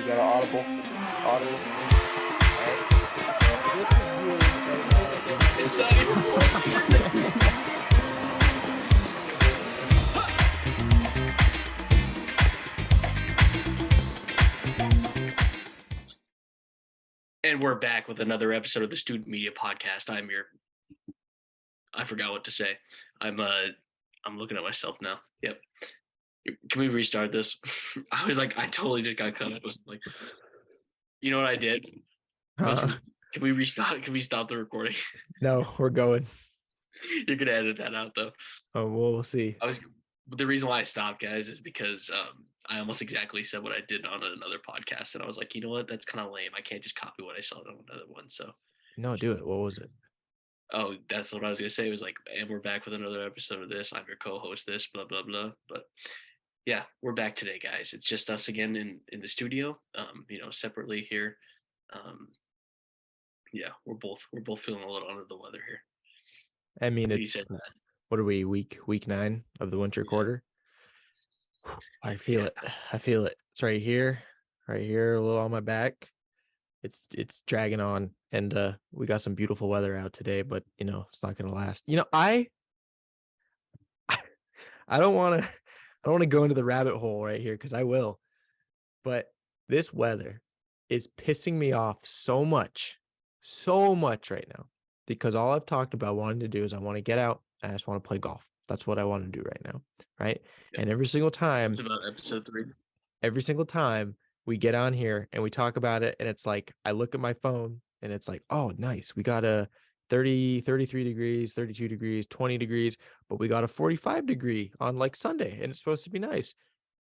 got an audible. Audible. It's not even And we're back with another episode of the Student Media Podcast. I forgot what to say. I'm looking at myself now. Yep. Can we restart this? I totally just got cut. I was like, you know what I did? Can we restart? Can we stop the recording? No, we're going. You're gonna edit that out though. Oh, we'll see. The reason why I stopped, guys, is because I almost exactly said what I did on another podcast, and I was like, you know what? That's kind of lame. I can't just copy what I saw on another one. So No, do it. What was it? Oh, that's what I was gonna say. It was like, and we're back with another episode of this. I'm your co-host. This blah blah blah. But yeah, we're back today, guys. It's just us again in the studio. Separately here. Yeah, we're both feeling a little under the weather here. I mean, what are we, week 9 of the winter quarter? I feel it. I feel it. It's right here, a little on my back. It's dragging on, and we got some beautiful weather out today, but it's not gonna last. I don't want to go into the rabbit hole right here because I will, but this weather is pissing me off so much right now, because all I've talked about wanting to do is I want to get out and I just want to play golf. That's what I want to do right now, right? Yep. And every single time, it's about episode 3. Every single time we get on here and we talk about it, and it's like I look at my phone and it's like, oh, nice, we got a 30, 33 degrees, 32 degrees, 20 degrees, but we got a 45 degree on like Sunday, and it's supposed to be nice.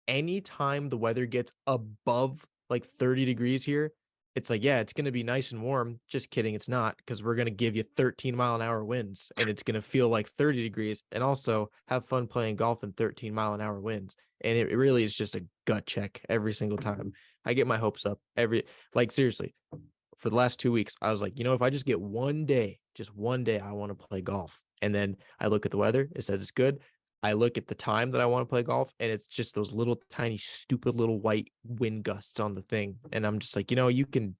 Anytime the weather gets above like 30 degrees here, it's like, yeah, it's going to be nice and warm. Just kidding. It's not, because we're going to give you 13-mile-an-hour winds, and it's going to feel like 30 degrees, and also have fun playing golf in 13-mile-an-hour winds. And it really is just a gut check every single time. I get my hopes up seriously, for the last 2 weeks, I was like, if I just get just one day, I want to play golf. And then I look at the weather, it says it's good. I look at the time that I want to play golf, and it's just those little tiny, stupid little white wind gusts on the thing. And I'm just like, you can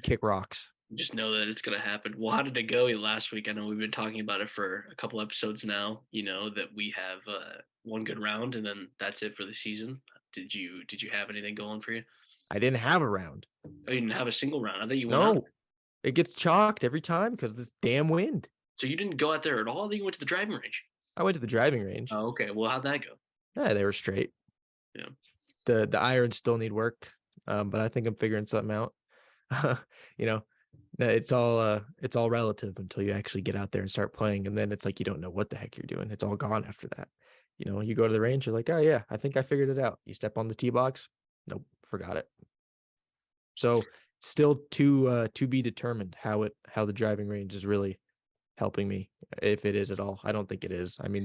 kick rocks. Just know that it's going to happen. Well, how did it go last week? I know we've been talking about it for a couple episodes now, that we have one good round and then that's it for the season. Did you have anything going for you? I didn't have a round. Oh, you didn't have a single round? I thought you went No, out. It gets chalked every time because of this damn wind. So you didn't go out there at all? I think you went to the driving range. I went to the driving range. Oh, okay. Well, how'd that go? Yeah, they were straight. Yeah. The irons still need work, but I think I'm figuring something out. It's all relative until you actually get out there and start playing, and then it's like you don't know what the heck you're doing. It's all gone after that. You go to the range, you're like, oh yeah, I think I figured it out. You step on the tee box, nope, forgot it. So still to be determined how the driving range is really helping me, if it is at all. I don't think it is. I mean,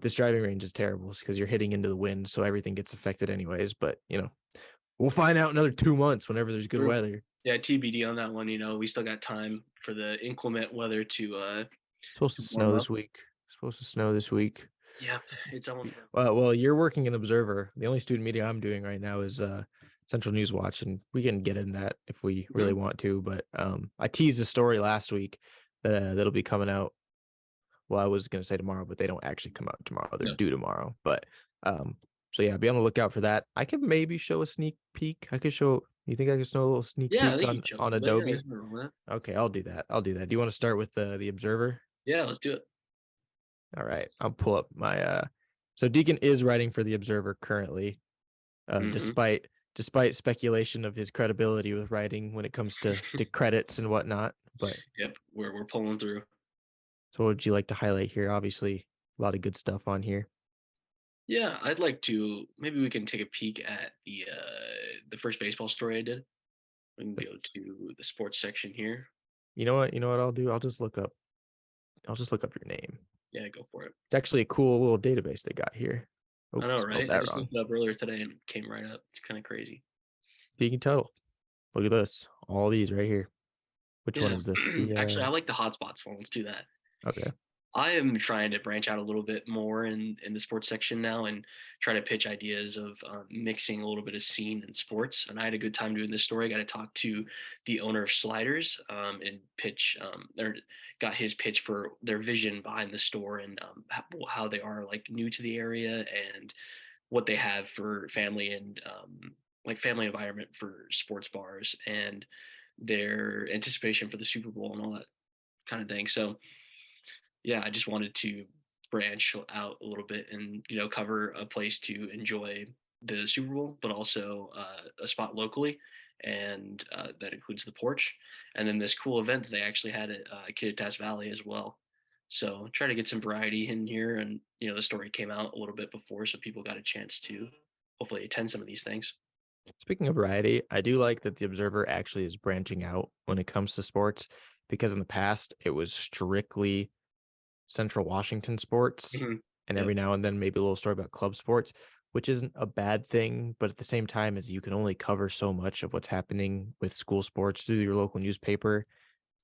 this driving range is terrible because you're hitting into the wind, so everything gets affected anyways. But we'll find out another 2 months whenever there's good weather. Yeah, TBD on that one. We still got time for the inclement weather to. It's supposed to snow this week. Yeah, it's almost. Well, you're working an observer. The only student media I'm doing right now is Central News Watch, and we can get in that if we really want to. But I teased a story last week that'll be coming out. Well, I was going to say tomorrow, but they don't actually come out tomorrow. They're due tomorrow. But so yeah, be on the lookout for that. I could maybe show a sneak peek. You think I could show a little sneak peek on Adobe? Okay, I'll do that. Do you want to start with the Observer? Yeah, let's do it. All right, I'll pull up my so Deacon is writing for the Observer currently, despite speculation of his credibility with writing when it comes to credits and whatnot. But yep, we're pulling through. So what would you like to highlight here? Obviously, a lot of good stuff on here. Yeah, I'd like to. Maybe we can take a peek at the first baseball story I did. We can go to the sports section here. You know what I'll do? I'll just look up your name. Yeah, go for it. It's actually a cool little database they got here. Oh, I know, right? I just looked it up earlier today and it came right up. It's kind of crazy. Deacon Tuttle. Look at this. All these right here. Which one is this? Actually, I like the hotspots one. Let's do that. Okay. I am trying to branch out a little bit more in the sports section now and try to pitch ideas of mixing a little bit of scene and sports. And I had a good time doing this story. I got to talk to the owner of Sliders and pitch, or got his pitch for their vision behind the store and how they are like new to the area and what they have for family and like family environment for sports bars and their anticipation for the Super Bowl and all that kind of thing. So yeah, I just wanted to branch out a little bit and cover a place to enjoy the Super Bowl, but also a spot locally, and that includes the porch, and then this cool event that they actually had at Kittitas Valley as well. So try to get some variety in here, and the story came out a little bit before, so people got a chance to hopefully attend some of these things. Speaking of variety, I do like that the Observer actually is branching out when it comes to sports because in the past it was strictly Central Washington sports Mhm. and Yep. every now and then maybe a little story about club sports, which isn't a bad thing, but at the same time as you can only cover so much of what's happening with school sports through your local newspaper.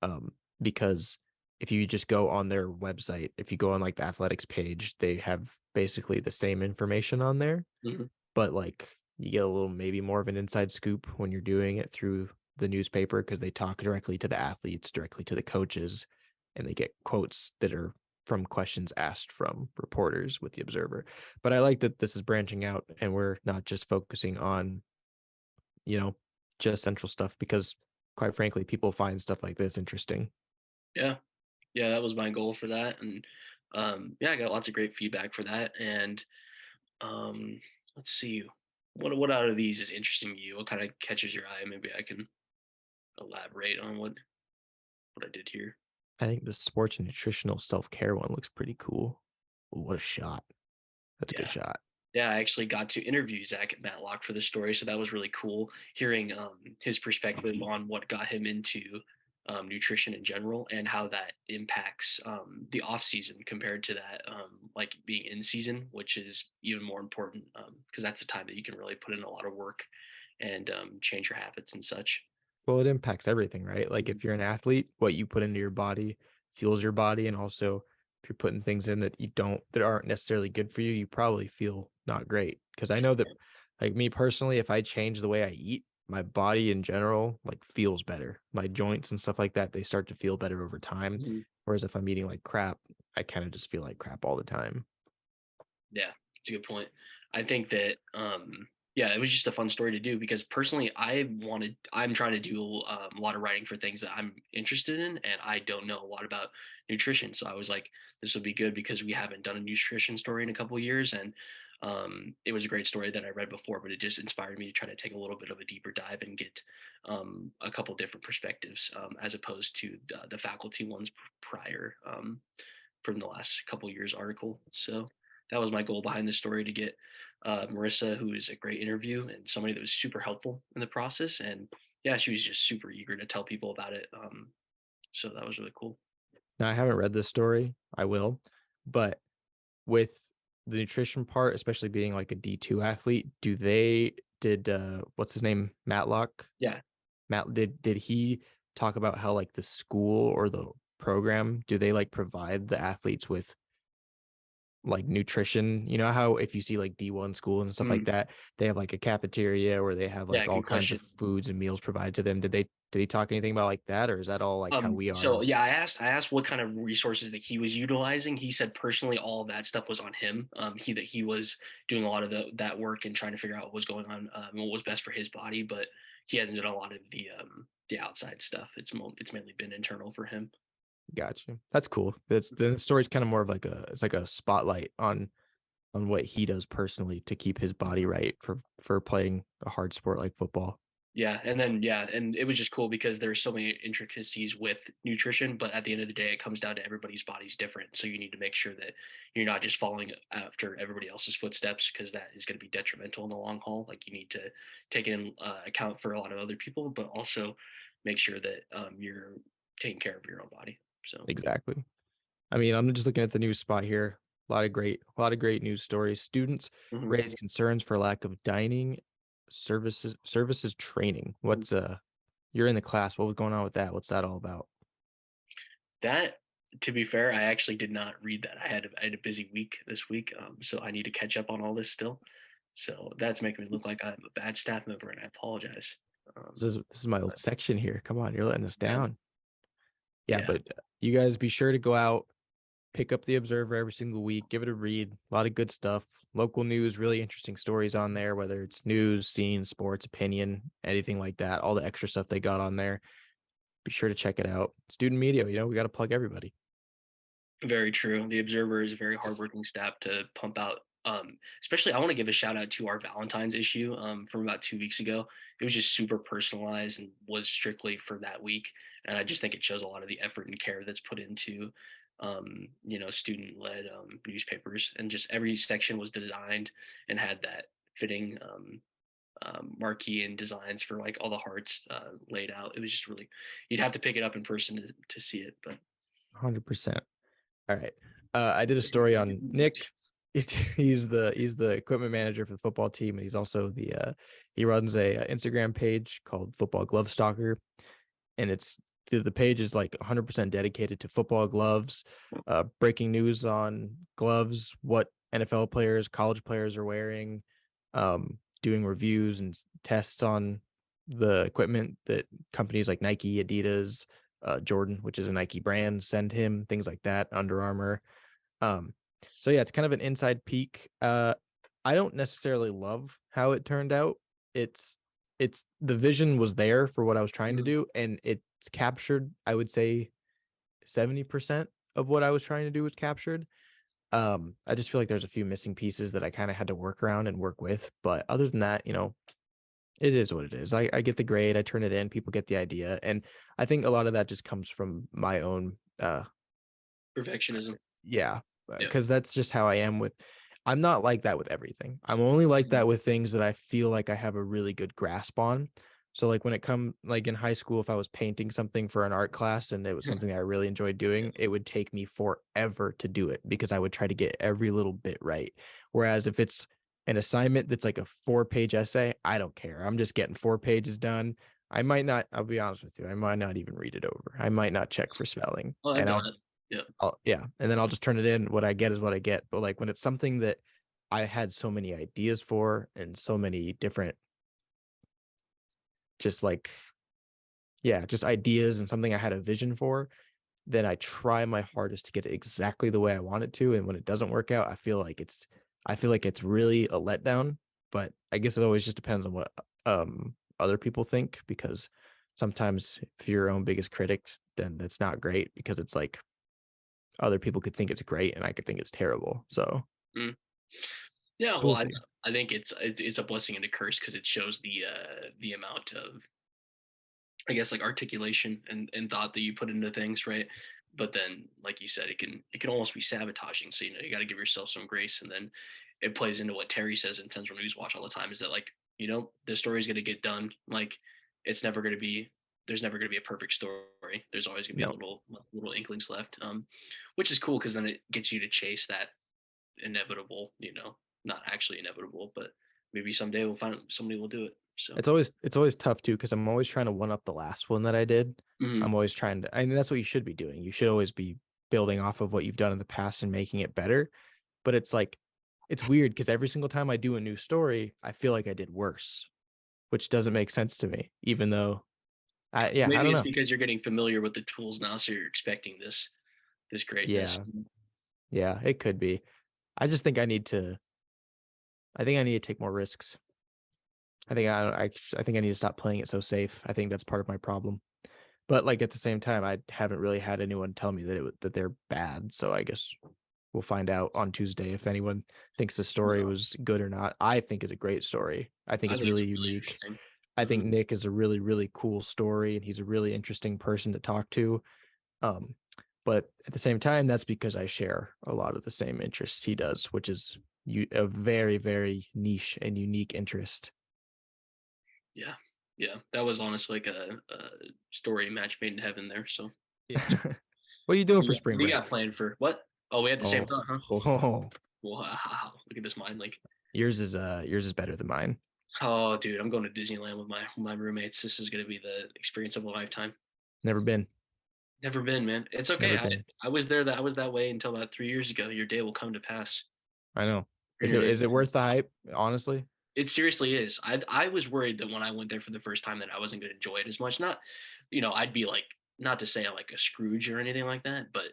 Um, because if you just go on their website, if you go on like the athletics page, they have basically the same information on there, Mhm. but like you get a little maybe more of an inside scoop when you're doing it through the newspaper because they talk directly to the athletes, directly to the coaches, and they get quotes that are from questions asked from reporters with the Observer. But I like that this is branching out and we're not just focusing on, you know, just central stuff because quite frankly, people find stuff like this interesting. Yeah. Yeah, that was my goal for that, and yeah, I got lots of great feedback for that. And Um, let's see. What out of these is interesting to you? What kind of catches your eye? Maybe I can elaborate on what I did here. I think the sports and nutritional self-care one looks pretty cool. What a shot. That's a good Yeah. shot. Yeah, I actually got to interview Zach Matlock for the story, so that was really cool hearing his perspective on what got him into nutrition in general and how that impacts the off season compared to that like being in season, which is even more important because that's the time that you can really put in a lot of work and change your habits and such. Well, it impacts everything, right? Like Mhm. if you're an athlete, what you put into your body fuels your body. And also if you're putting things in that you don't that aren't necessarily good for you, you probably feel not great. Cause I know that like me personally, if I change the way I eat, my body in general like feels better. My joints and stuff like that, they start to feel better over time. Mhm. Whereas if I'm eating like crap, I kind of just feel like crap all the time. Yeah, that's a good point. I think that yeah, it was just a fun story to do because personally I'm trying to do a lot of writing for things that I'm interested in and I don't know a lot about nutrition. So I was like, this would be good because we haven't done a nutrition story in a couple of years and it was a great story that I read before, but it just inspired me to try to take a little bit of a deeper dive and get a couple different perspectives as opposed to the faculty ones prior. From the last couple years article. So that was my goal behind this story to get Marissa, who is a great interview and somebody that was super helpful in the process. And yeah, she was just super eager to tell people about it. So that was really cool. Now I haven't read this story. I will, but with the nutrition part, especially being like a D2 athlete, did what's his name? Matlock? Yeah. Did he talk about how like the school or the program, do they like provide the athletes with like nutrition? You know how if you see like D1 school and stuff like Mm, that, they have like a cafeteria where they have yeah. like all Good kinds of question. foods and meals provided to them. Did he talk anything about like that, or is that all like how we are So as yeah, I asked what kind of resources that he was utilizing. He said personally all of that stuff was on him. He was doing a lot of that work and trying to figure out what was going on, and what was best for his body, but he hasn't done a lot of the outside stuff. It's mainly been internal for him. Gotcha. That's cool. That's the story's kind of more of like it's like a spotlight on what he does personally to keep his body right for playing a hard sport like football. Yeah, and then yeah, and it was just cool because there's so many intricacies with nutrition, but at the end of the day, it comes down to everybody's body's different. So you need to make sure that you're not just following after everybody else's footsteps because that is going to be detrimental in the long haul. Like you need to take in account for a lot of other people, but also make sure that you're taking care of your own body. So Exactly. I mean, I'm just looking at the news spot here. A lot of great news stories. Students mhm. raise concerns for lack of dining services training. What's you're in the class. What was going on with that? What's that all about? That To be fair, I actually did not read that. I had a busy week this week, so I need to catch up on all this still. So that's making me look like I'm a bad staff member, and I apologize. This is my old But section here. Come on, you're letting us yeah, down. Yeah, yeah, but you guys be sure to go out, pick up the Observer every single week, give it a read. A lot of good stuff. Local news, really interesting stories on there, whether it's news, scene, sports, opinion, anything like that. All the extra stuff they got on there. Be sure to check it out. Student media, we got to plug everybody. very true. The Observer is a very hardworking staff to pump out. Especially, I want to give a shout out to our Valentine's issue from about 2 weeks ago. It was just super personalized and was strictly for that week, and I just think it shows a lot of the effort and care that's put into student-led newspapers, and just every section was designed and had that fitting marquee and designs for like all the hearts laid out. It was just really, you'd have to pick it up in person to see it, but 100%. All right. I did a story on Nick. He's the equipment manager for the football team, and he's also he runs a Instagram page called Football Glove Stalker, and the page is like 100% dedicated to football gloves, breaking news on gloves, what NFL players, college players are wearing, doing reviews and tests on the equipment that companies like Nike, Adidas, Jordan, which is a Nike brand, send him, things like that, Under Armour. So yeah, it's kind of an inside peek. I don't necessarily love how it turned out. It's the vision was there for what I was trying to do, and it's captured, I would say 70% of what I was trying to do was captured. I just feel like there's a few missing pieces that I kind of had to work around and work with. But other than that, it is what it is. I get the grade, I turn it in, people get the idea. And I think a lot of that just comes from my own perfectionism. yeah, Yeah. because that's just how I am with. I'm not like that with everything. I'm only like that with things that I feel like I have a really good grasp on. So like when it come like in high school, if I was painting something for an art class and it was something I really enjoyed doing, it would take me forever to do it because I would try to get every little bit right. Whereas if it's an assignment that's like a 4-page essay, I don't care. I'm just getting 4 pages done. I might not, I'll be honest with you, I might not even read it over. I might not check for spelling. Oh, I've And done it. Yeah. and then I'll just turn it in. What I get is what I get. But like when it's something that I had so many ideas for and so many different, just like, yeah, just ideas and something I had a vision for, then I try my hardest to get it exactly the way I want it to. And when it doesn't work out, I feel like it's really a letdown. But I guess it always just depends on what other people think, because sometimes if you're your own biggest critic, then that's not great because it's like other people could think it's great and I could think it's terrible. So, Mm. Yeah, so well, we'll see. I think it's a blessing and a curse because it shows the amount of, I guess, like articulation and thought that you put into things, right? But then, like you said, it can almost be sabotaging. So you got to give yourself some grace, and then it plays into what Terry says in Central News Watch all the time: is that like the story is going to get done. Like it's never going to be. There's never going to be a perfect story. There's always going to be No, little inklings left, which is cool because then it gets you to chase that inevitable. Not actually inevitable, but maybe someday we'll find somebody will do it. So. it's always tough too because I'm always trying to one up the last one that I did. Mhm. I'm always trying to. I mean, that's what you should be doing. You should always be building off of what you've done in the past and making it better. But it's like it's weird because every single time I do a new story, I feel like I did worse, which doesn't make sense to me. Even though, I Maybe don't it's know. because you're getting familiar with the tools now, so you're expecting this greatness. Yeah, yeah, it could be. I just think I need to. I think I need to take more risks. I think I need to stop playing it so safe. I think that's part of my problem. But like at the same time, I haven't really had anyone tell me that they're bad. So I guess we'll find out on Tuesday if anyone thinks the story No, was good or not. I think it's a great story. I think I it's think it's really really unique. interesting. I think Mhm. Nick is a really, really cool story and he's a really interesting person to talk to. Um, but at the same time, that's because I share a lot of the same interests he does, which is a very, very niche and unique interest. Yeah, yeah, that was honestly like a story match made in heaven there. So Yeah. What are you doing we for got, spring we got break? planned for what? Oh, we had the same Oh, thought, huh? oh, Wow, look at this mind link. yours is better than mine. Oh, dude, I'm going to Disneyland with my roommates. This is gonna be the experience of a lifetime. Never been. Never been, man. It's okay. Never been. I was there. I was that way until about 3 years ago. Your day will come to pass. I know. Is Your it day is will it come to worth the pass. hype? Honestly, It seriously is. I was worried that when I went there for the first time that I wasn't going to enjoy it as much. Not, I'd be like, not to say like a Scrooge or anything like that, but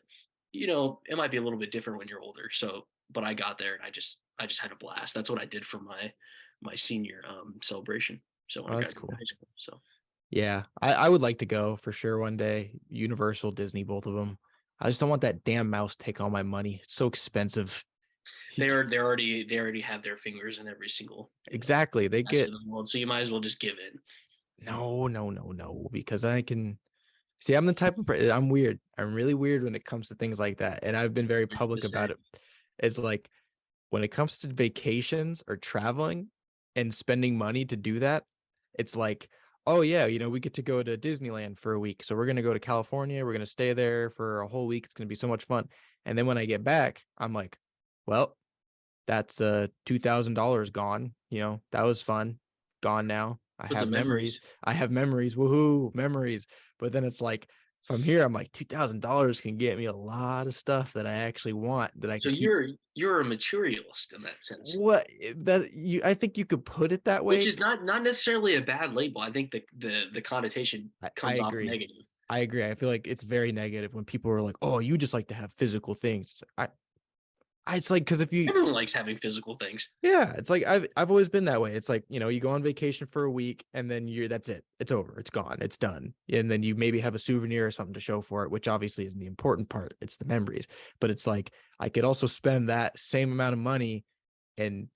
it might be a little bit different when you're older. So, but I got there and I just had a blast. That's what I did for my senior celebration. So when oh, I that's graduated cool. high school. So Yeah, I would like to go for sure one day. Universal, Disney, both of them. I just don't want that damn mouse to take all my money. It's so expensive. they already have their fingers in every single Exactly. They facet get of the world. So you might as well just give in. no, because I can see I'm the type of I'm weird. I'm really weird when it comes to things like that. And I've been very public about it. It's like when it comes to vacations or traveling and spending money to do that, it's like, oh yeah, we get to go to Disneyland for a week. So we're gonna go to California. We're gonna stay there for a whole week. It's gonna be so much fun. And then when I get back, I'm like, well, that's $2,000 gone. That was fun. Gone now. I But the have memories. memories. I have memories. Woohoo, memories. But then it's like from here, I'm like, $2,000 can get me a lot of stuff that I actually want that I So can keep. you're a materialist in that sense, What that you I think you could put it that which way. is not necessarily a bad label. I think the connotation I comes off agree. negative. I agree. I feel like it's very negative when people are like, "Oh, you just like to have physical things." It's like, it's like because if you Everyone likes having physical things. yeah, it's like I've always been that way. It's like, you go on vacation for a week and then that's it. It's over. It's gone. It's done. And then you maybe have a souvenir or something to show for it, which obviously isn't the important part. It's the memories. But it's like I could also spend that same amount of money and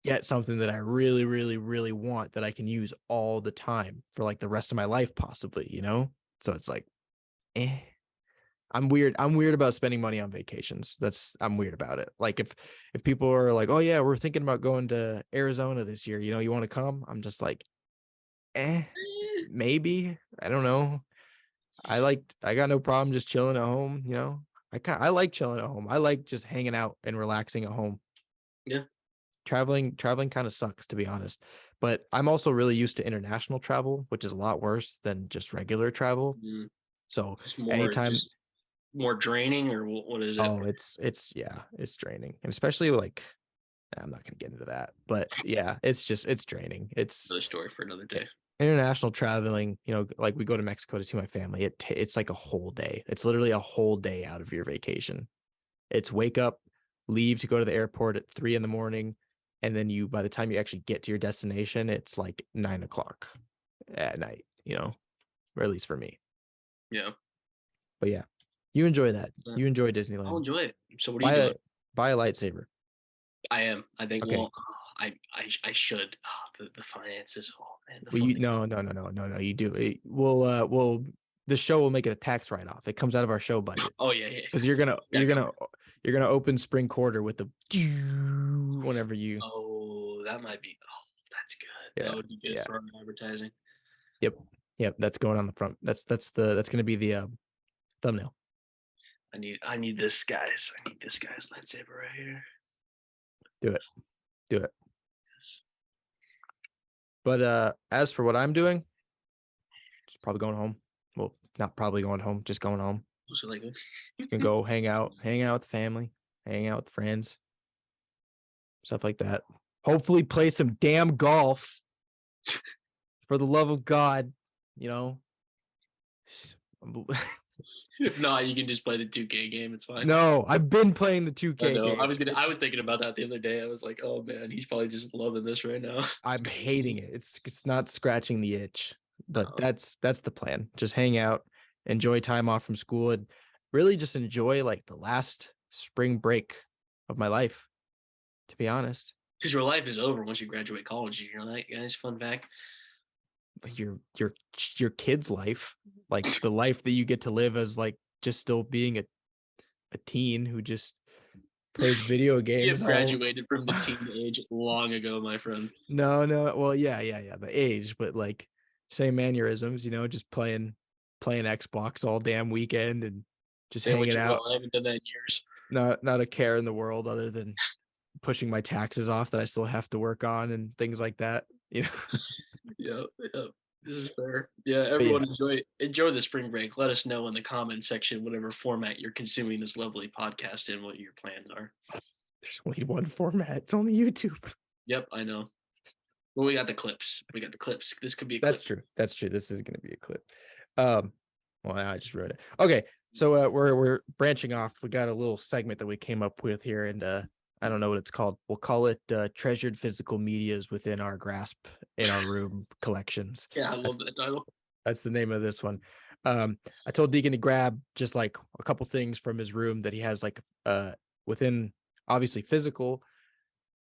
get something that I really, really, really want that I can use all the time for like the rest of my life, possibly. So it's like, eh. I'm weird. I'm weird about spending money on vacations. I'm weird about it. Like if people are like, "Oh yeah, we're thinking about going to Arizona this year. You want to come?" I'm just like, Eh, maybe. I don't know. I got no problem just chilling at home. I like chilling at home. I like just hanging out and relaxing at home. yeah, Traveling kind of sucks, to be honest. But I'm also really used to international travel, which is a lot worse than just regular travel. mm, So anytime just more draining, or what is it? oh, yeah, it's draining. And especially like I'm not gonna get into that. But yeah, it's draining. It's Another story for another day. international traveling, like we go to Mexico to see my family. It's like a whole day. It's literally a whole day out of your vacation. It's wake up, leave to go to the airport at 3 a.m, and then by the time you actually get to your destination, it's like 9 o'clock at night, or at least for me. Yeah, But yeah, you enjoy that. uh, You enjoy I'll Disneyland. enjoy it. So what are you Buy a doing? buy a lightsaber. I am. I think. Okay. Well, I should. The finances. Oh man, the Well, you funding. no. You do. The show will make it a tax write-off. It comes out of our show budget Oh yeah, yeah. because you're gonna Got you're gonna covered. you're gonna open spring quarter with the whenever you. Oh, that might be. Oh, that's good. Yeah, That would be good yeah, for our advertising. yep, yep. That's going on the front. That's gonna be the thumbnail. I need this guy's. I need this guy's lightsaber right here. Do it, do it. Yes. But as for what I'm doing, just probably going home. Well, not probably going home, just going home. So like, Just gonna go hang out with the family, hang out with friends, stuff like that. Hopefully, play some damn golf. For the love of God, you know. if not, you can just play the 2K game. It's fine. No, I've been playing the I 2K know. game. I was thinking about that the other day. I was like, oh man, he's probably just loving this right now. I'm hating it. It's not scratching the itch, but Oh, that's the plan. Just hang out, enjoy time off from school, and really just enjoy like the last spring break of my life. To be honest, because your life is over once you graduate college. You know that, guys. Fun fact. your kid's life, like the life that you get to live as like just still being a teen who just plays video You games have all graduated from the teen age long ago, my friend. no well yeah the age, but like same mannerisms, just playing Xbox all damn weekend and just Same way hanging as well. out, I haven't done that in years. not a care in the world other than pushing my taxes off that I still have to work on and things like that. Yep, yep. This is fair. Yeah, everyone enjoy the spring break. Let us know in the comment section whatever format you're consuming this lovely podcast in, what your plans are. There's only one format. It's only YouTube. Yep, I know. Well, we got the clips. This could be a clip. That's true. That's true. This is going to be a clip. Well, I just wrote it. Okay, so we're branching off. We got a little segment that we came up with here, and I don't know what it's called. We'll call it treasured physical medias within our grasp in our room collections. Yeah, I love that title. That's the name of this one. I told Deacon to grab just like a couple things from his room that he has like within obviously physical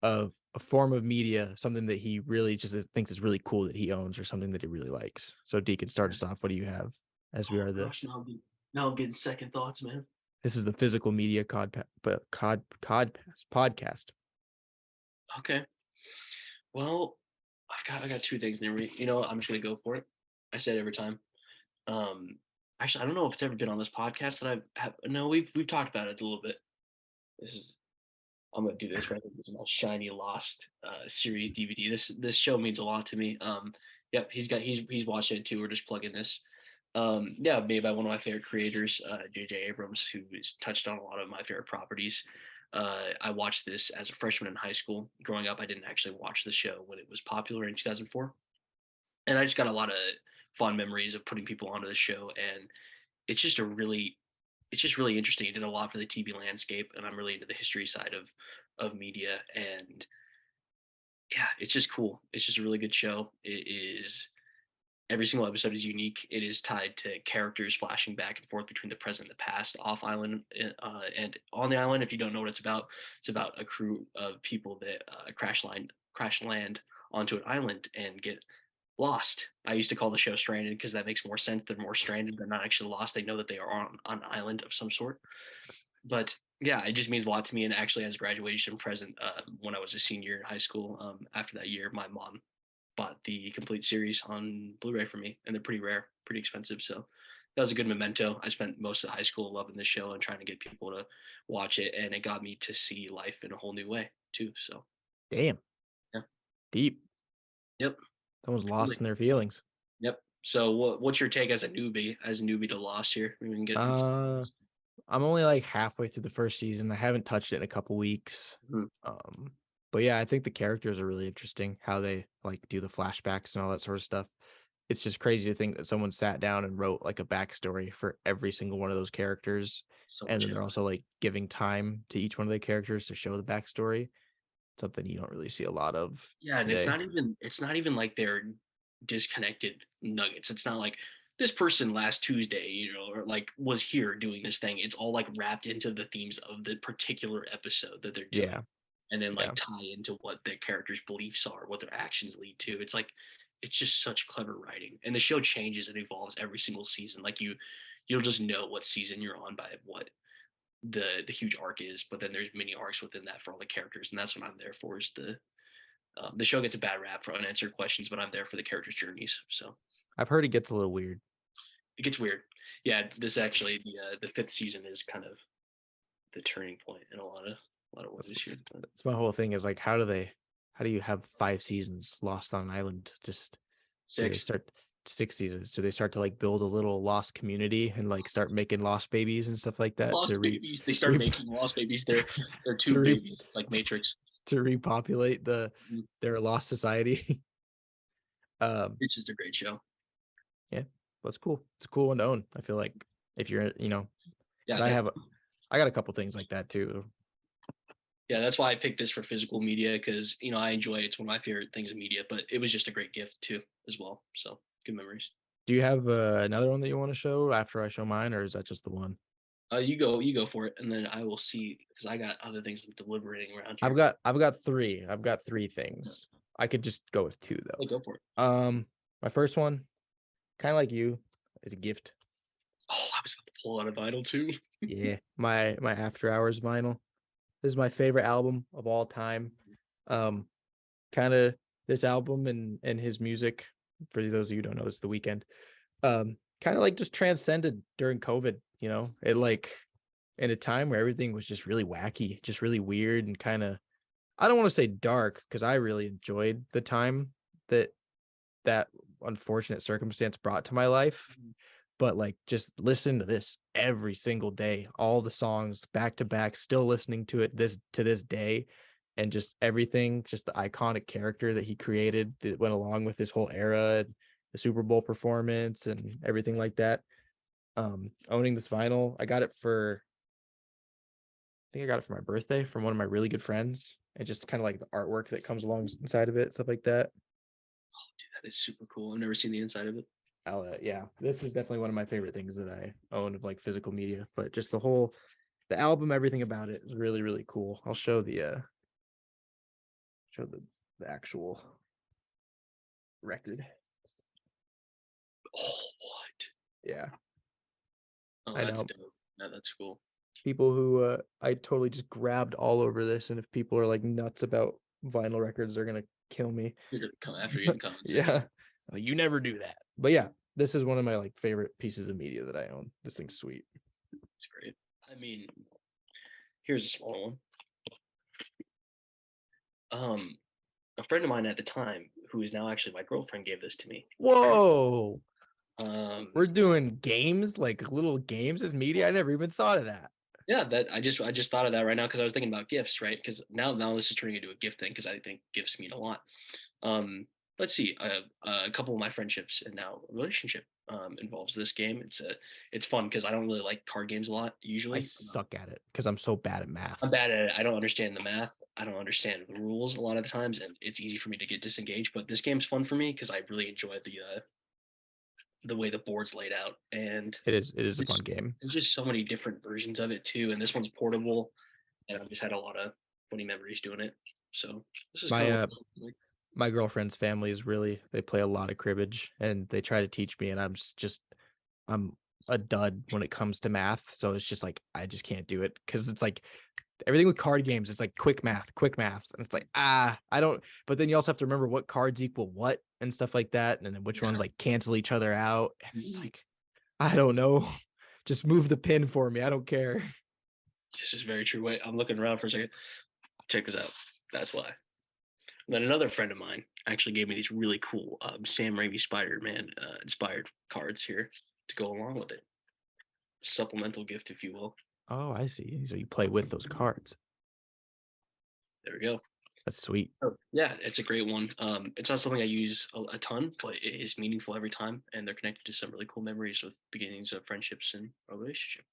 of a form of media, something that he really just thinks is really cool that he owns or something that he really likes. So Deacon, start us off. What do you have as we are the Gosh, now I'm getting second thoughts, man. This is the physical media podcast. Okay. Well, I got two things near me. You know, I'm just gonna go for it. I say it every time. Actually, I don't know if it's ever been on this podcast that no, we've talked about it a little bit. I'm gonna do this right. There's a shiny Lost series DVD. This show means a lot to me. Yep, he's watched it too. We're just plugging this. Yeah, made by one of my favorite creators, J.J. Abrams, who's touched on a lot of my favorite properties. I watched this as a freshman in high school. Growing up, I didn't actually watch the show when it was popular in 2004, and I just got a lot of fond memories of putting people onto the show. And it's just really interesting. It did a lot for the TV landscape, and I'm really into the history side of media. And yeah, it's just cool. It's just a really good show. It is Every single episode is unique. It is tied to characters flashing back and forth between the present and the past off island and on the island. If you don't know what it's about a crew of people that crash land onto an island and get lost. I used to call the show Stranded because that makes more sense. They're more stranded. They're not actually lost. They know that they are on an island of some sort. But yeah, it just means a lot to me. And actually, as a graduation present, when I was a senior in high school, after that year, my mom bought the complete series on Blu-ray for me, and they're pretty rare, pretty expensive. So that was a good memento. I spent most of high school loving the show and trying to get people to watch it, and it got me to see life in a whole new way too. So Damn. Yeah. Deep. Yep. Someone's lost in their feelings. Yep. So what's your take as a newbie to Lost here? We can get I'm only like halfway through the first season. I haven't touched it in a couple weeks. But yeah, I think the characters are really interesting, how they like do the flashbacks and all that sort of stuff. It's just crazy to think that someone sat down and wrote like a backstory for every single one of those characters. And then they're also like giving time to each one of the characters to show the backstory. Something you don't really see a lot of. Yeah, and today. it's not even like they're disconnected nuggets. It's not like this person last Tuesday, or like was here doing this thing. It's all like wrapped into the themes of the particular episode that they're doing. Yeah. And then like tie into what the characters' beliefs are, what their actions lead to. It's just such clever writing. And the show changes and evolves every single season. Like you'll just know what season you're on by what the huge arc is, but then there's mini arcs within that for all the characters, and that's what I'm there for. Is the show gets a bad rap for unanswered questions, but I'm there for the characters' journeys. So I've heard it gets a little weird. It gets weird. Yeah, this actually the fifth season is kind of the turning point in a lot of ways here. That's my whole thing is like, how do you have 5 seasons Lost on an Island? Just 6 seasons. So they start to like build a little lost community and like start making lost babies and stuff like that. Babies. They start making lost babies. They're two babies like Matrix to repopulate their lost society. It's just a great show. Yeah, that's cool. It's a cool one to own. I feel like if you're, yeah, I got a couple things like that too. Yeah, that's why I picked this for physical media because I enjoy it. It's one of my favorite things in media, but it was just a great gift too as well. So good memories. Do you have another one that you want to show after I show mine, or is that just the one? You go for it, and then I will see because I got other things I'm deliberating around here. I've got 3. I've got 3 things. I could just go with 2 though. Go for it. My first one, kind of like you, is a gift. Oh, I was about to pull out a vinyl too. Yeah, my After Hours vinyl. This is my favorite album of all time. Kind of this album and his music, for those of you who don't know, this is The Weeknd. Kind of like just transcended during COVID, it like in a time where everything was just really wacky, just really weird and kind of, I don't want to say dark because I really enjoyed the time that unfortunate circumstance brought to my life. But like just listen to this every single day, all the songs back to back, still listening to it to this day, and just everything, just the iconic character that he created that went along with this whole era, the Super Bowl performance and everything like that. Owning this vinyl, I think I got it for my birthday from one of my really good friends. And just kind of like the artwork that comes along inside of it, stuff like that. Dude, that is super cool. I've never seen the inside of it. Yeah, this is definitely one of my favorite things that I own of like physical media, but just the album, everything about it is really, really cool. I'll show the actual record. Oh, what? Yeah. Oh, I that's know. dope. No, that's cool. People who I totally just grabbed all over this, and if people are like nuts about vinyl records, they're gonna kill me. You're gonna come after you in comments. Yeah. You never do that. But yeah, this is one of my like favorite pieces of media that I own. This thing's sweet. It's great. I mean, here's a small one. A friend of mine at the time, who is now actually my girlfriend, gave this to me. Whoa. We're Um, doing games, like little games as media. I never even thought of that. yeah, that I just thought of that right now because I was thinking about gifts, right? Because now this is turning into a gift thing because I think gifts mean a lot. Let's see, a couple of my friendships and now a relationship involves this game. It's fun because I don't really like card games a lot I usually. suck at it because I'm so bad at math. I'm bad at it. I don't understand the math. I don't understand the rules a lot of the times, and it's easy for me to get disengaged. But this game's fun for me because I really enjoy the way the board's laid out, and It is a fun game. there's just so many different versions of it too. And this one's portable, and I've just had a lot of funny memories doing it. So this is kind My of like, my girlfriend's family is really, they play a lot of cribbage and they try to teach me, and I'm a dud when it comes to math. So it's just like I just can't do it because it's like everything with card games, it's like quick math, and it's like I don't. But then you also have to remember what cards equal what and stuff like that, and then which ones like cancel each other out. And it's like I don't know. Just move the pin for me. I don't care. this is very true. Wait, I'm looking around for a second. Check this out. That's why. And then another friend of mine actually gave me these really cool Sam Raimi Spider-Man inspired cards here to go along with it. Supplemental gift, if you will. Oh, I see. So you play with those cards. There we go. That's sweet. Oh, yeah, it's a great one. It's not something I use a ton, but it is meaningful every time, and they're connected to some really cool memories of beginnings of friendships and a relationship.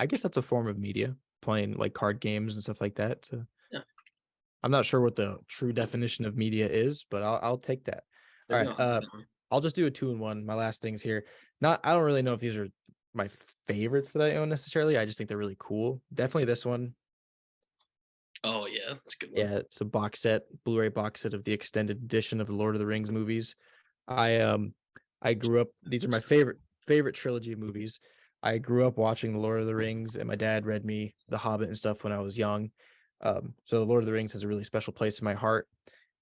I guess that's a form of media, playing like card games and stuff like that. So Yeah, I'm not sure what the true definition of media is, but I'll take that. All there we right. go. I'll just do a 2-in-1. My last things here. I don't really know if these are my favorites that I own necessarily. I just think they're really cool. Definitely this one. Oh yeah, that's a good one. Yeah, it's a box set, Blu-ray box set of the extended edition of the Lord of the Rings movies. I grew up, these are my favorite trilogy of movies. I grew up watching the Lord of the Rings, and my dad read me The Hobbit and stuff when I was young. So the Lord of the Rings has a really special place in my heart.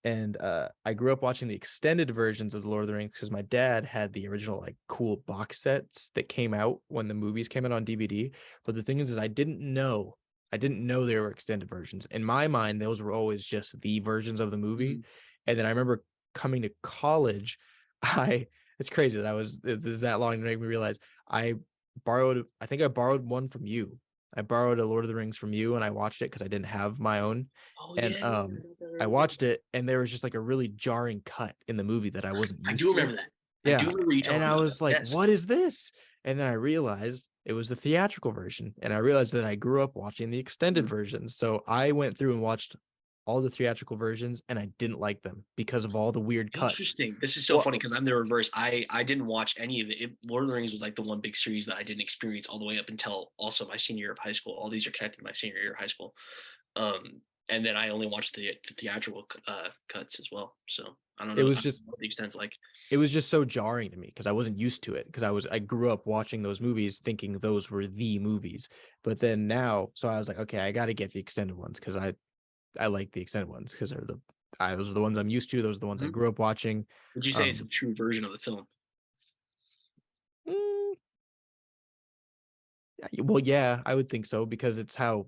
And I grew up watching the extended versions of the Lord of the Rings because my dad had the original like cool box sets that came out when the movies came out on DVD. But the thing is I didn't know they were extended versions. In my mind, those were always just the versions of the movie. And then I remember coming to college, it's crazy that this is that long to make me realize I think I borrowed one from you. I borrowed a Lord of the Rings from you and I watched it because I didn't have my own. Oh And yeah, I watched it and there was just like a really jarring cut in the movie that I wasn't I used do to. remember that. I do Yeah. remember you And talking I about was that. like, Yes. what is this? And then I realized it was the theatrical version. And I realized that I grew up watching the extended versions. So I went through and watched all the theatrical versions and I didn't like them because of all the weird cuts. Interesting. This is so Well, funny because I'm the reverse. I didn't watch any of it. Lord of the Rings was like the one big series that I didn't experience all the way up until also my senior year of high school. All these are connected to my senior year of high school. And then I only watched the theatrical cuts as well. So I don't know. it was I don't just know what the extent's like. it was just so jarring to me because I wasn't used to it because I grew up watching those movies thinking those were the movies. But then now, so I was like, okay, I got to get the extended ones because I like the extended ones because those are the ones I'm used to. Those are the ones I grew up watching. Would you say it's the true version of the film? Mm, well, yeah, I would think so because it's how,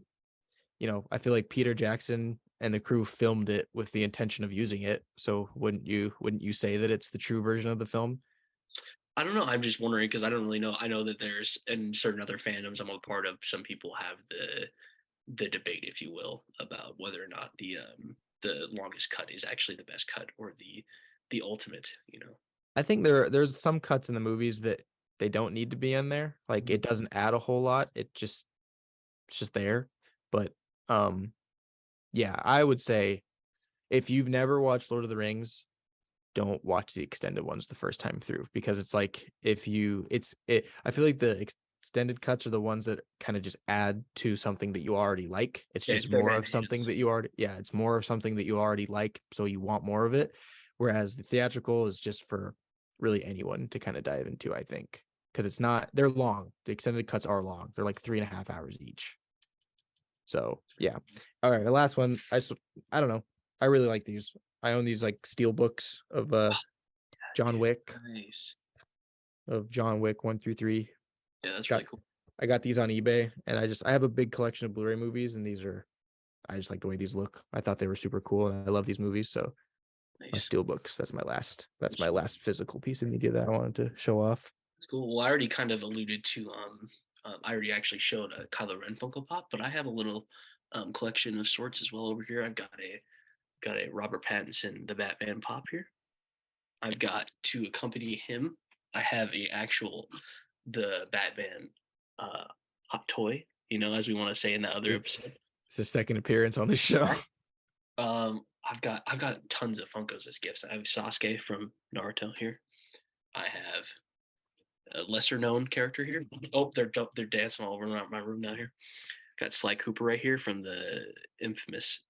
I feel like Peter Jackson and the crew filmed it with the intention of using it. So wouldn't you say that it's the true version of the film? I don't know. I'm just wondering because I don't really know. I know that there's in certain other fandoms I'm a part of. Some people have the debate, if you will, about whether or not the longest cut is actually the best cut or the ultimate. I think there's some cuts in the movies that they don't need to be in there. Like it doesn't add a whole lot. It's just there. But yeah, I would say if you've never watched Lord of the Rings, don't watch the extended ones the first time through, because it's like I feel like the extended cuts are the ones that kind of just add to something that you already like. It's Yeah, just third more of advantage. something that you already it's more of something that you already like, so you want more of it. Whereas the theatrical is just for really anyone to kind of dive into, I think, because they're long. The extended cuts are long. They're like 3.5 hours each. So yeah. All right, the last one. I don't know. I really like these. I own these like steel books of John Wick, Nice. of John Wick 1 through 3. Yeah, that's Got really cool. I got these on eBay, and I have a big collection of Blu-ray movies, and I just like the way these look. I thought they were super cool, and I love these movies. So my Nice. steel books. That's my last physical piece of media that I wanted to show off. That's cool. Well, I already kind of alluded to I already actually showed a Kylo Ren Funko Pop, but I have a little collection of sorts as well over here. I've got a Robert Pattinson the Batman pop here. I've got to accompany him. I have the Batman hot toy, as we want to say in that other episode. It's a second appearance on the show. I've got tons of Funkos as gifts. I have Sasuke from Naruto here. I have a lesser known character here. Oh, they're dancing all over my room now here. Got Sly Cooper right here from the infamous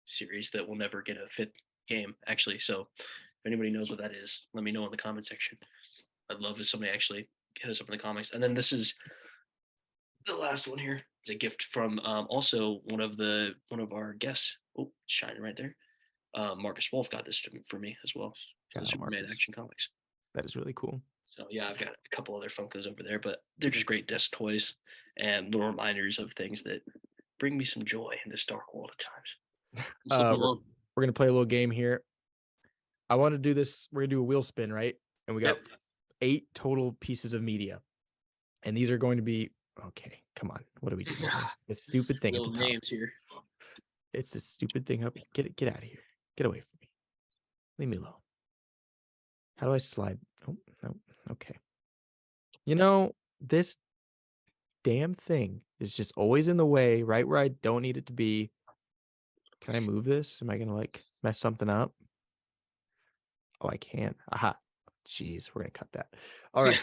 series that will never get a fifth game, actually. So if anybody knows what that is, let me know in the comment section. I'd love if somebody actually hit us up in the comments. And then this is the last one here. It's a gift from also one of our guests. Oh, shining right there. Marcus Wolf got this for me as well. So Superman Marcus. Action Comics. That is really cool. So yeah, I've got a couple other Funkos over there, but they're just great desk toys and little reminders of things that bring me some joy in this dark world at times. We're gonna play a little game here. I want to do this. We're gonna do a wheel spin, right? And we got 8 total pieces of media, and these are going to be okay. Come on, what are we doing? This stupid thing at the top. Names here. It's this stupid thing up. Get out of here. Get away from me. Leave me alone. How do I slide? Oh no. Okay. This damn thing is just always in the way, right where I don't need it to be. Can I move this? Am I gonna like mess something up? Oh, I can. Aha. Jeez, we're gonna cut that. All right.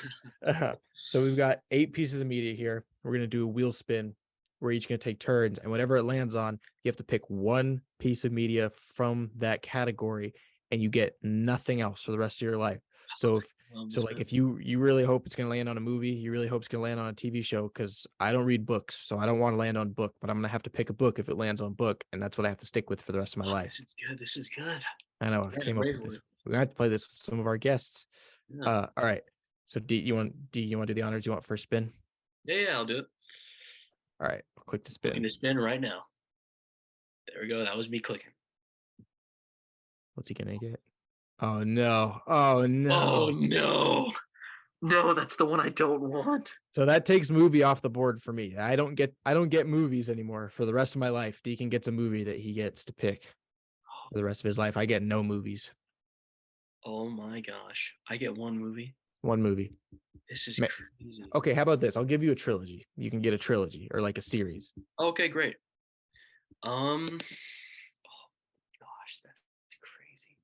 So we've got 8 pieces of media here. We're gonna do a wheel spin. We're each gonna take turns, and whatever it lands on, you have to pick one piece of media from that category, and you get nothing else for the rest of your life. So if you really hope it's gonna land on a movie, you really hope it's gonna land on a TV show, because I don't read books, so I don't want to land on book, but I'm gonna have to pick a book if it lands on book, and that's what I have to stick with for the rest of my life. This is good. I know. I came up with this. We're gonna have to play this with some of our guests. Yeah. All right. So do you want to do the honors? You want first spin? Yeah, I'll do it. All right. I'll click to spin. I'm gonna spin right now. There we go. That was me clicking. What's he gonna get? Oh no. Oh no. Oh no. No, that's the one I don't want. So that takes movie off the board for me. I don't get movies anymore for the rest of my life. Deacon gets a movie that he gets to pick for the rest of his life. I get no movies. Oh my gosh. I get one movie. One movie. This is crazy. Okay, how about this? I'll give you a trilogy. You can get a trilogy or like a series. Okay, great. Oh gosh, that's crazy.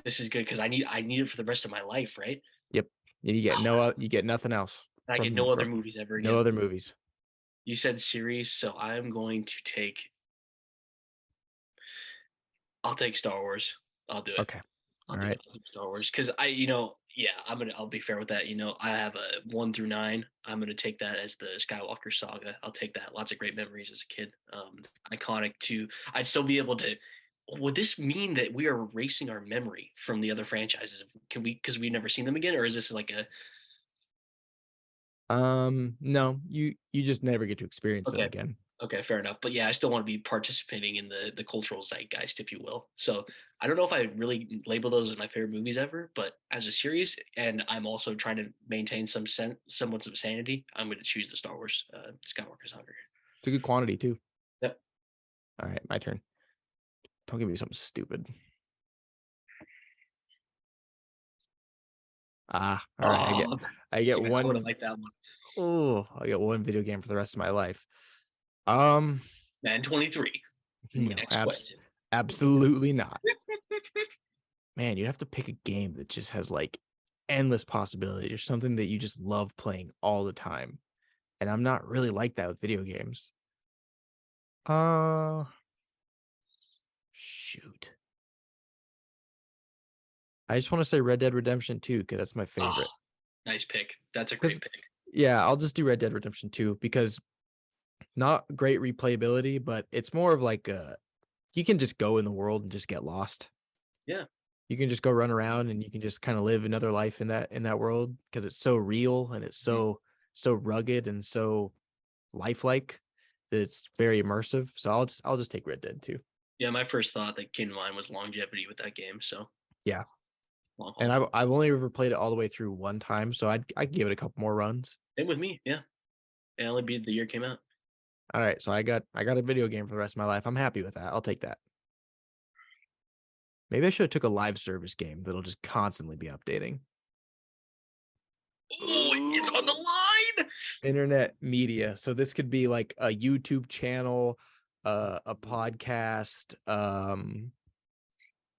This is good because I need it for the rest of my life, right? Yep. You get nothing else. I get no other movies ever again. No other movies. You said series, so I'm going to take. I'll take Star Wars. I'll do it. Okay. All right. Star Wars, because I'll be fair with that. I have a 1 through 9. I'm gonna take that as the Skywalker saga. I'll take that. Lots of great memories as a kid. Iconic too. I'd still be able to. Would this mean that we are erasing our memory from the other franchises? Can we? Because we've never seen them again, or is this like a? No, you just never get to experience them Okay. again. Okay, fair enough. But yeah, I still want to be participating in the cultural zeitgeist, if you will. So I don't know if I really label those as my favorite movies ever, but as a series, and I'm also trying to maintain some semblance of sanity, I'm going to choose the Star Wars Skywalker Saga. It's a good quantity too. Yep. All right, my turn. Don't give me something stupid. All right. I get See, I would have one. liked that one. Oh, I get one video game for the rest of my life. Man 23. No, Next question. absolutely not. Man, you'd have to pick a game that just has like endless possibilities or something that you just love playing all the time. And I'm not really like that with video games. Shoot. I just want to say Red Dead Redemption 2 because that's my favorite. Oh, nice pick. That's a great pick. Yeah, I'll just do Red Dead Redemption 2 because not great replayability, but it's more of like you can just go in the world and just get lost. Yeah. You can just go run around and you can just kind of live another life in that world because it's so real and it's so rugged and so lifelike that it's very immersive. So I'll just take Red Dead 2. Yeah, my first thought that came to mind was longevity with that game. So yeah, long and haul. I've only ever played it all the way through one time, so I'd give it a couple more runs. Same with me. Yeah, it only beat the year it came out. All right, so I got a video game for the rest of my life. I'm happy with that. I'll take that. Maybe I should have took a live service game that'll just constantly be updating. Oh, it's on the line. Internet media. So this could be like a YouTube channel, a podcast.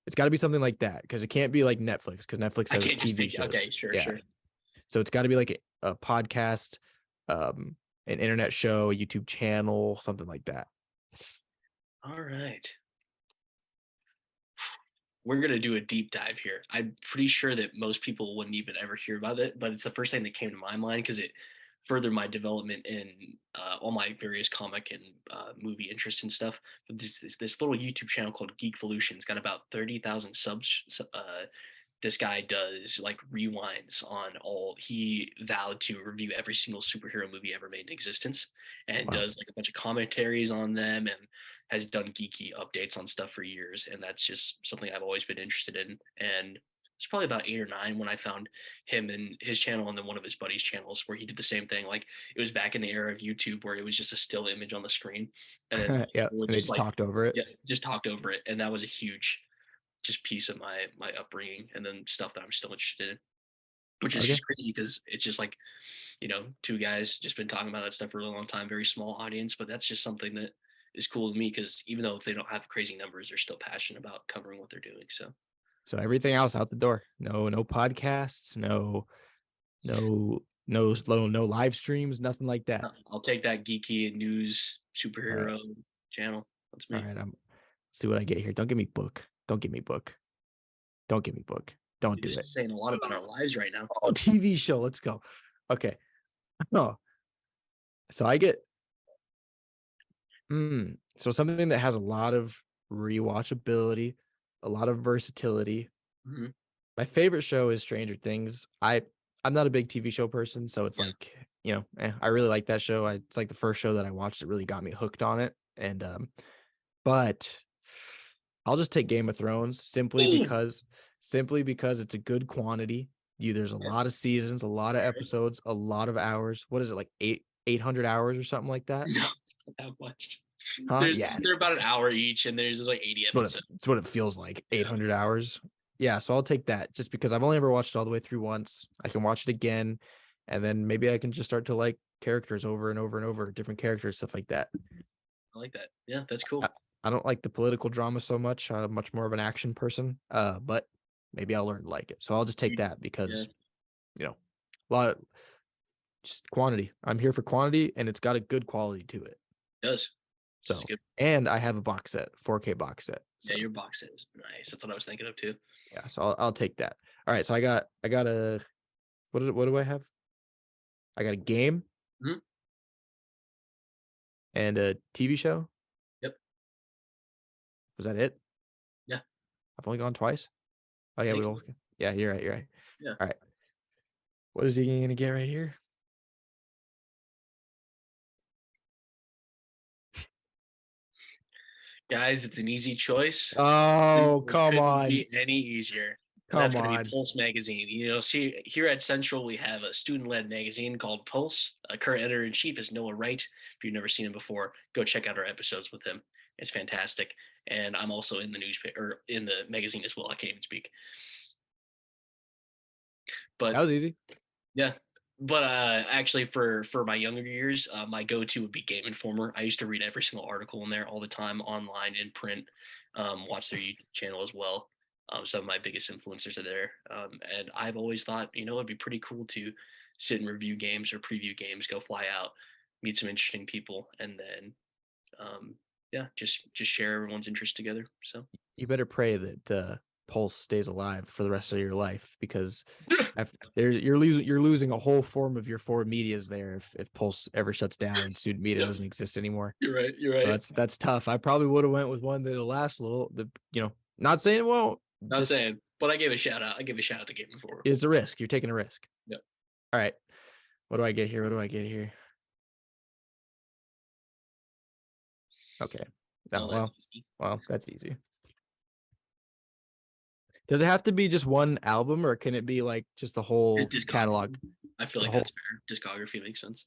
It's got to be something like that because it can't be like Netflix because Netflix has TV shows. Okay, sure, yeah. sure. So it's got to be like a podcast, an internet show, a YouTube channel, something like that. All right. We're going to do a deep dive here. I'm pretty sure that most people wouldn't even ever hear about it, but it's the first thing that came to my mind because it furthered my development in all my various comic and movie interests and stuff. But this little YouTube channel called Geekvolution's got about 30,000 subs. This guy does like rewinds on all. He vowed to review every single superhero movie ever made in existence, and Wow. does like a bunch of commentaries on them, and has done geeky updates on stuff for years. And that's just something I've always been interested in. And it's probably about 8 or 9 when I found him and his channel, and then one of his buddies' channels where he did the same thing. Like it was back in the era of YouTube where it was just a still image on the screen, and then yeah, and they just talked over it. Yeah, just talked over it, and that was a huge just piece of my upbringing, and then stuff that I'm still interested in, which is just crazy because it's just like, two guys just been talking about that stuff for a really long time, very small audience, but that's just something that is cool to me because even though they don't have crazy numbers, they're still passionate about covering what they're doing. So everything else out the door. No podcasts, no live streams, nothing like that. I'll take that geeky news superhero channel. That's me. All right, see what I get here. Don't give me book. Don't give me book. Don't give me book. Don't do This it. is saying a lot about our lives right now. Oh, TV show. Let's go. Okay. Oh, so I get so something that has a lot of rewatchability, a lot of versatility. Mm-hmm. My favorite show is Stranger Things. I'm not a big TV show person, so it's like, I really like that show. It's like the first show that I watched that really got me hooked on it. And but I'll just take Game of Thrones simply because it's a good quantity. There's a lot of seasons, a lot of episodes, a lot of hours. What is it, like 800 hours or something like that? No, not that much. Huh? They're about an hour each, and there's like 80 episodes. It's what it feels like. 800 hours. Yeah, so I'll take that just because I've only ever watched it all the way through once. I can watch it again, and then maybe I can just start to like characters over and over and over, different characters, stuff like that. I like that. Yeah, that's cool. I don't like the political drama so much. I'm much more of an action person. But maybe I'll learn to like it. So I'll just take that because, a lot of just quantity. I'm here for quantity, and it's got a good quality to it. It does. So, and I have a box set, 4K box set. So. Yeah, your box set is nice. That's what I was thinking of too. Yeah, so I'll take that. All right, so I got a what do I have? I got a game and a TV show. Yep. Was that it? Yeah. I've only gone twice. Oh yeah, yeah, you're right. Yeah. All right. What is he gonna get right here? Guys, it's an easy choice. Oh, It come couldn't on. be any easier. And Come that's going to on. be Pulse Magazine. See, here at Central, we have a student-led magazine called Pulse. Current editor-in-chief is Noah Wright. If you've never seen him before, go check out our episodes with him. It's fantastic. And I'm also in the newspaper, or in the magazine as well. I can't even speak. That But was easy. yeah. But actually, for my younger years, my go-to would be Game Informer. I used to read every single article in there all the time, online, in print. Watch their YouTube channel as well. Some of my biggest influencers are there, and I've always thought, it'd be pretty cool to sit and review games or preview games, go fly out, meet some interesting people, and then, yeah, just share everyone's interest together. So You better pray that Pulse stays alive for the rest of your life, because you're losing a whole form of your four medias there if Pulse ever shuts down and student media doesn't exist anymore. You're right. You're So right. that's tough. I probably would have went with one that'll last a little. Not saying it won't. Not Just saying, but I gave a shout out. I gave a shout out to Game Informer. is a risk. You're taking a risk. Yep. All right. What do I get here? Okay. Oh, that's easy. Well, that's easy. Does it have to be just one album, or can it be like just the whole It's discography. catalog? I feel The like whole- that's fair. Discography makes sense.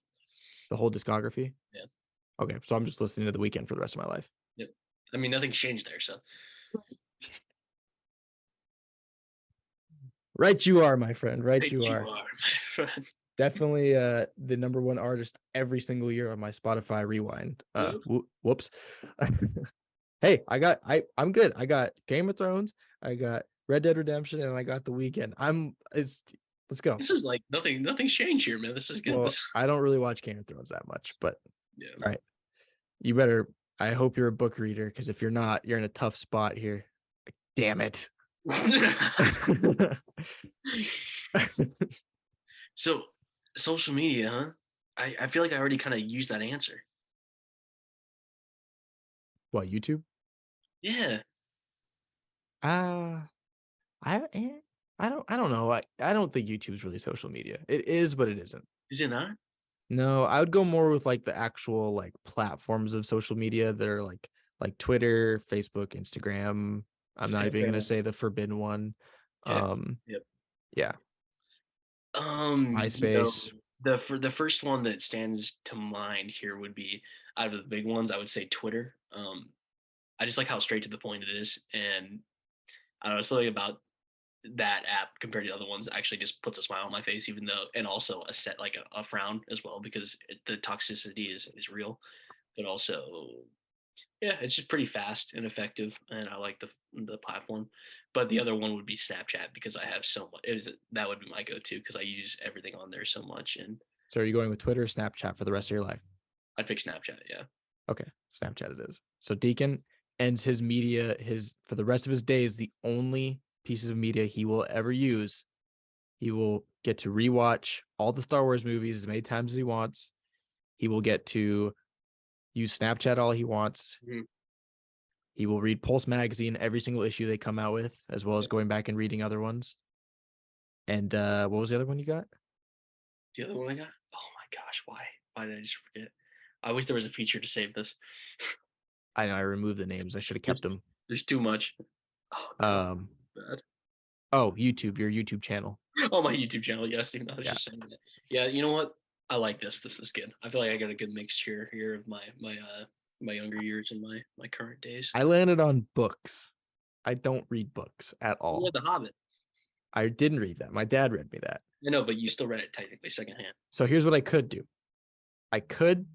The whole discography? Yeah. Okay, so I'm just listening to The Weeknd for the rest of my life. Yep. I mean, nothing's changed there, so. Right you are, my friend. Right you are. my friend. Definitely the number one artist every single year on my Spotify rewind. Whoops. Hey, I'm good. I got Game of Thrones, I got Red Dead Redemption, and I got The Weeknd. Let's go. This is like nothing's changed here, man. This is good. Well, I don't really watch Game of Thrones that much, but yeah. All right. You better, I hope you're a book reader, because if you're not, you're in a tough spot here. Damn it. So, social media, huh? I feel like I already kind of used that answer. What, YouTube? Yeah. I don't know. I don't think YouTube's really social media. It is, but it isn't. Is it not? No, I would go more with like the actual like platforms of social media that are like Twitter, Facebook, Instagram. I'm not even gonna say the forbidden one. Yep. Yeah. MySpace. MySpace. The first one that stands to mind here would be, out of the big ones, I would say Twitter. I just like how straight to the point it is, and I don't know, something about that app compared to other ones actually just puts a smile on my face, even though, and also a frown as well, because the toxicity is real, but also, yeah, it's just pretty fast and effective, and I like the platform. But the other one would be Snapchat, because I have so much. That would be my go-to, because I use everything on there so much. And So are you going with Twitter or Snapchat for the rest of your life? I'd pick Snapchat. Yeah. Okay, Snapchat it is. So Deacon ends his media, for the rest of his days, the only pieces of media he will ever use. He will get to rewatch all the Star Wars movies as many times as he wants. He will get to use Snapchat all he wants. Mm-hmm. He will read Pulse magazine, every single issue they come out with, as well as going back and reading other ones. And what was the other one you got? The other one I got? Oh my gosh, why did I just forget? I wish there was a feature to save this. I know, I removed the names. I should have kept them. There's too much. Oh, God, bad. Oh, YouTube, your YouTube channel. Oh, my YouTube channel. Yes, even though I was just saying that. Yeah, you know what? I like this. This is good. I feel like I got a good mixture here of my younger years and my current days. I landed on books. I don't read books at all. You read The Hobbit. I didn't read that. My dad read me that. I know, but you still read it technically secondhand. So here's what I could do. I could,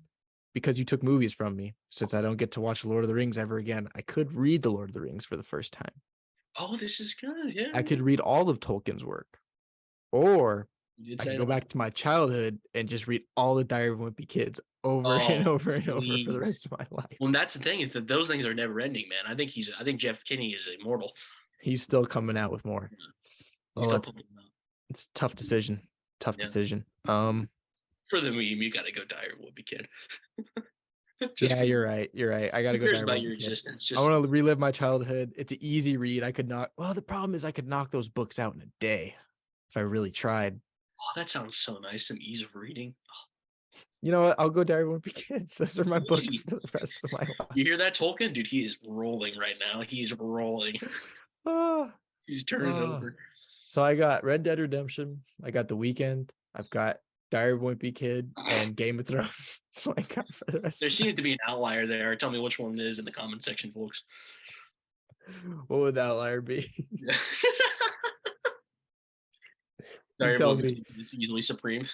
because you took movies from me, since I don't get to watch Lord of the Rings ever again, I could read the Lord of the Rings for the first time. Oh, this is good. Yeah. I could read all of Tolkien's work. Or I could go that. back to my childhood and just read all the Diary of Wimpy Kids over and over and over for the rest of my life. Well, that's the thing, is that those things are never ending, man. I think Jeff Kinney is immortal. He's still coming out with more. Oh, it's a tough decision. Decision. For the meme, you got to go Diary of a Wimpy Kid. Yeah, you're right. I gotta go. Cares about your existence. I want to relive my childhood. It's an easy read. The problem is I could knock those books out in a day if I really tried. Oh, that sounds so nice. Some ease of reading. Oh. You know what? I'll go Diary of Wimpy Kids. Those are my books Easy. for the rest of my life. You hear that, Tolkien? Dude, he is rolling right now. He's rolling. Ah, He's turning ah. over. So I got Red Dead Redemption. I got The Weeknd. I've got Diary of a Wimpy Kid and Game of Thrones. So I got for the rest. There seems to be an outlier there. Tell me which one it is in the comment section, folks. What would the outlier be? Sorry, tell me. it's easily supreme.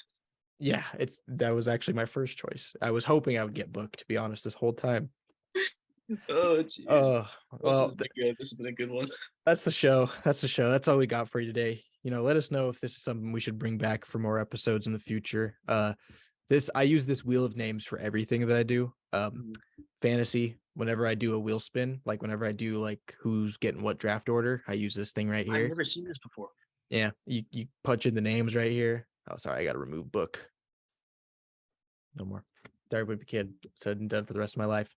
Yeah, that was actually my first choice. I was hoping I would get Book, to be honest, this whole time. Oh, jeez. Well, This has been a good one. That's the show. That's all we got for you today. Let us know if this is something we should bring back for more episodes in the future. I use this wheel of names for everything that I do. Fantasy, whenever I do a wheel spin, like whenever I do like who's getting what draft order, I use this thing right here. I've never seen this before. Yeah, you punch in the names right here. Oh, sorry, I got to remove Book. No more. Diary of a Wimpy Kid, said and done for the rest of my life.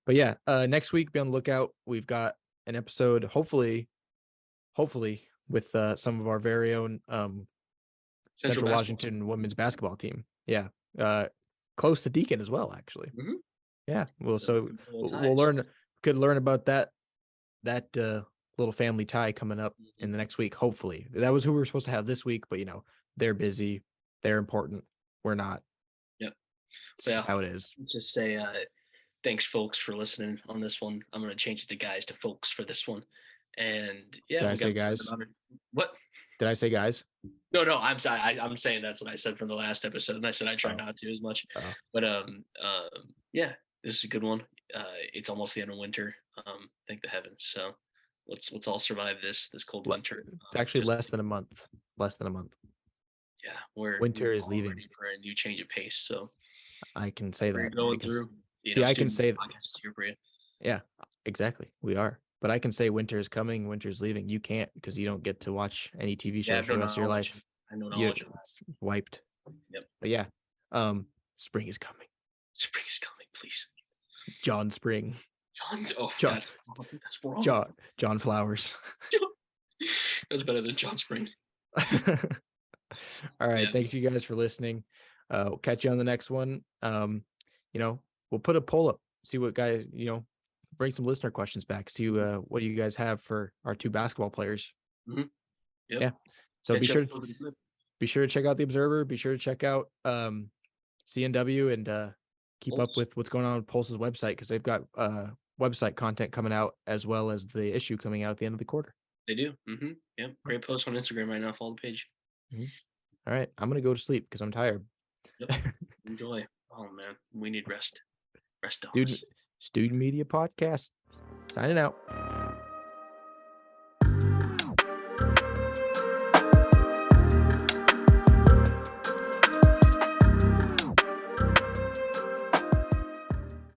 But yeah, next week, be on the lookout. We've got an episode, hopefully with some of our very own Central Washington women's basketball team. Yeah, close to Deacon as well, actually. Mm-hmm. Yeah, well, so we'll could learn about that little family tie coming up in the next week. Hopefully, that was who we were supposed to have this week, but they're busy, they're important, we're not. Yep, so that's how it is. Let's just say thanks, folks, for listening on this one. I'm gonna change it to guys to folks for this one. And yeah, did I say guys? What did I say, guys? No, I'm sorry. I'm saying that's what I said from the last episode, and I said I try not to as much. But yeah, this is a good one. It's almost the end of winter. Thank the heavens. So let's all survive this cold winter. It's actually less than a month. Yeah, winter is leaving for a new change of pace. So I can say that going through. I can say here for you. Yeah, exactly. We are. But I can say winter is coming, winter is leaving. You can't, because you don't get to watch any TV shows for the rest of your life. I know knowledge of that. Wiped. Yep. But yeah, spring is coming. Spring is coming, please. John Spring. John. That's wrong. John Flowers. That's better than John Spring. All right. Yeah. Thanks you guys for listening. We'll catch you on the next one. We'll put a poll up, see what guys, bring some listener questions back, see what do you guys have for our two basketball players. Mm-hmm. Yep. Yeah. So be sure to check out the Observer, be sure to check out CNW, and keep up with what's going on with Pulse's website, because they've got website content coming out as well as the issue coming out at the end of the quarter. They do. Mm-hmm. Yeah. Great post on Instagram right now. Follow the page. Mm-hmm. All right. I'm going to go to sleep because I'm tired. Yep. Enjoy. Oh man, we need rest. Rest on Student Media Podcast. Signing out.